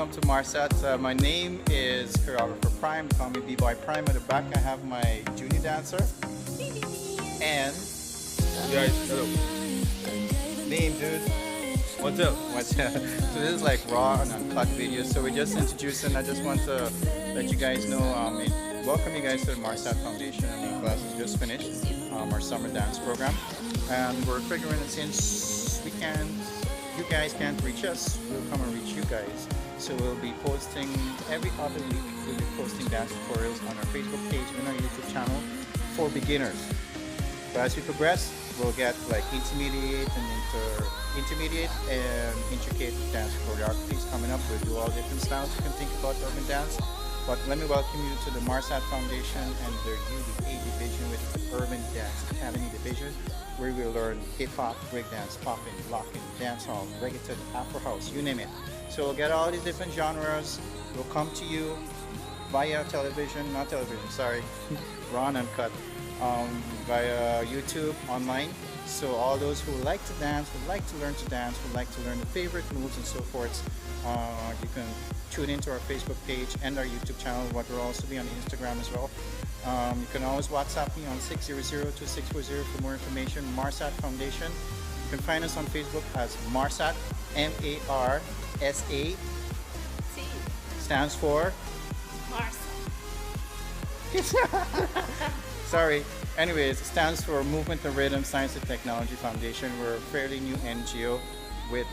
welcome to MarSat. My name is choreographer Prime. Call me B-Boy Prime. At the back I have my junior dancer. And Guys, hello. name, dude. What's up? What's So this is like raw and uncut videos. So we're just introducing. I just want to let you guys know, welcome you guys to the MarSat Foundation. Classes just finished, our summer dance program. And we're figuring that since you guys can't reach us, we'll come and reach you guys. So we'll be posting every other week. We'll be posting dance tutorials on our Facebook page and our YouTube channel for beginners. But as we progress, we'll get like intermediate and intricate dance choreographies coming up. We'll do all different styles you can think about urban dance. But let me welcome you to the MarSat Foundation and their UDA division with the Urban Dance Academy division, where we'll learn hip-hop, breakdance, popping, locking, dancehall, reggaeton, afro house, you name it. So we'll get all these different genres. We'll come to you via television, not television, sorry, raw and uncut, via YouTube, online. So all those who like to dance, who like to learn the favorite moves and so forth, you can tune into our Facebook page and our YouTube channel, what will also be on Instagram as well. You can always WhatsApp me on 600-2640 for more information. MarSat Foundation. You can find us on Facebook as MarSat, M-A-R-S-A, stands for sorry. Anyways, it stands for Movement and Rhythm Science and Technology Foundation. We're a fairly new NGO with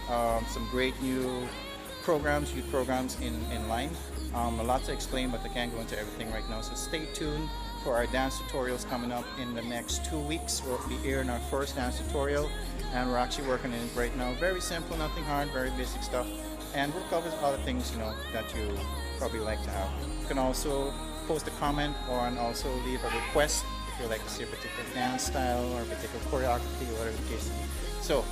some great new programs, youth programs in line. A lot to explain, but I can't go into everything right now. So stay tuned for our dance tutorials coming up in the next 2 weeks. We'll be airing our first dance tutorial, and we're actually working on it right now. Very simple, nothing hard, very basic stuff. And we'll cover other things, that you probably like to have. You can also post a comment and also leave a request if you'd like to see a particular dance style or a particular choreography or whatever the case. So